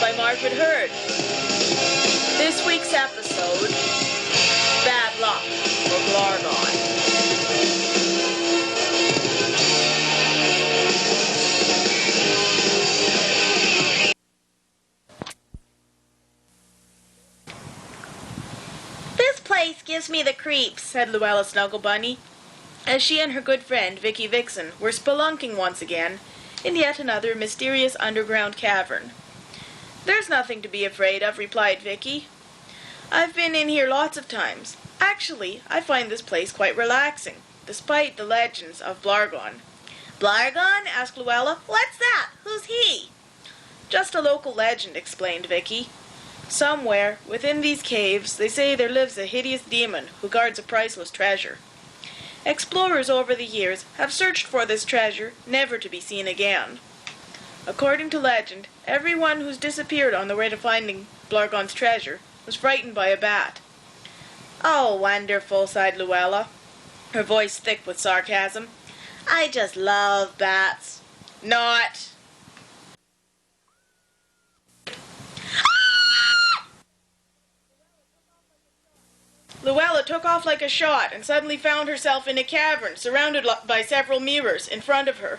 by Margaret Hurd. This week's episode, Bad Luck for Blaargon. This place gives me the creeps, said Louella Snugglebunny, as she and her good friend, Vicky Vixen, were spelunking once again in yet another mysterious underground cavern. There's nothing to be afraid of, replied Vicky. I've been in here lots of times. Actually, I find this place quite relaxing, despite the legends of Blaargon. Blaargon? Asked Louella. What's that? Who's he? Just a local legend, explained Vicky. Somewhere, within these caves, they say there lives a hideous demon who guards a priceless treasure. Explorers over the years have searched for this treasure, never to be seen again. According to legend, everyone who's disappeared on the way to finding Blaargon's treasure was frightened by a bat. Oh, wonderful, sighed Louella, her voice thick with sarcasm. I just love bats. Not. Louella took off like a shot and suddenly found herself in a cavern surrounded by several mirrors in front of her.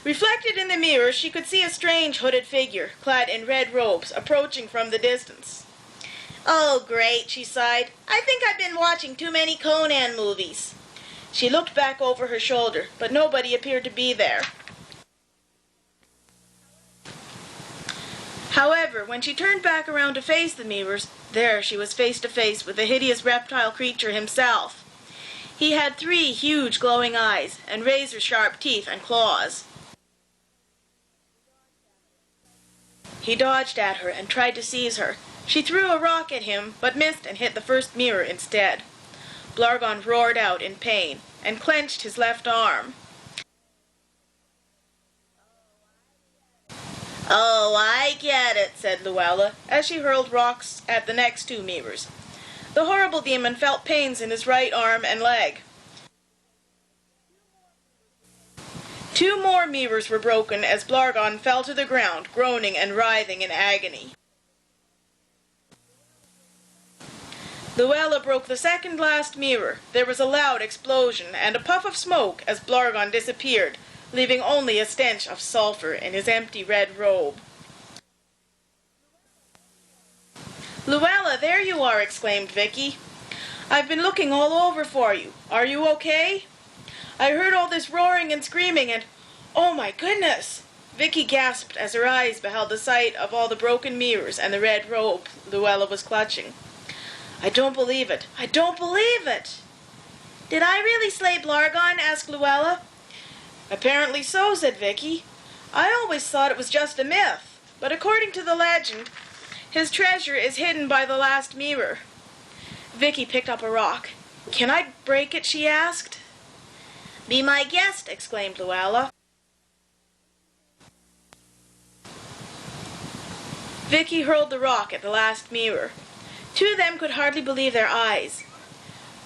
Reflected in the mirrors, she could see a strange hooded figure, clad in red robes, approaching from the distance. Oh, great, she sighed. I think I've been watching too many Conan movies. She looked back over her shoulder, but nobody appeared to be there. However, when she turned back around to face the mirrors, there she was face to face with the hideous reptile creature himself. He had 3 huge glowing eyes and razor-sharp teeth and claws. He dodged at her and tried to seize her. She threw a rock at him, but missed and hit the first mirror instead. Blaargon roared out in pain and clenched his left arm. Oh, I get it, said Louella, as she hurled rocks at the next 2 mirrors. The horrible demon felt pains in his right arm and leg. 2 more mirrors were broken as Blaargon fell to the ground, groaning and writhing in agony. Louella broke the second last mirror. There was a loud explosion and a puff of smoke as Blaargon disappeared, leaving only a stench of sulphur in his empty red robe. Louella, there you are, exclaimed Vicky. I've been looking all over for you. Are you okay? I heard all this roaring and screaming and... Oh my goodness! Vicky gasped as her eyes beheld the sight of all the broken mirrors and the red robe Louella was clutching. I don't believe it. I don't believe it! Did I really slay Blaargon? Asked Louella. Apparently so, said Vicky. I always thought it was just a myth, but according to the legend, his treasure is hidden by the last mirror. Vicky picked up a rock. Can I break it? She asked. Be my guest, exclaimed Louella. Vicky hurled the rock at the last mirror. 2 of them could hardly believe their eyes.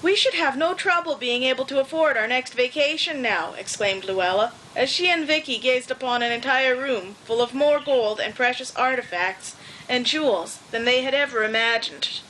We should have no trouble being able to afford our next vacation now, exclaimed Louella, as she and Vicky gazed upon an entire room full of more gold and precious artifacts and jewels than they had ever imagined.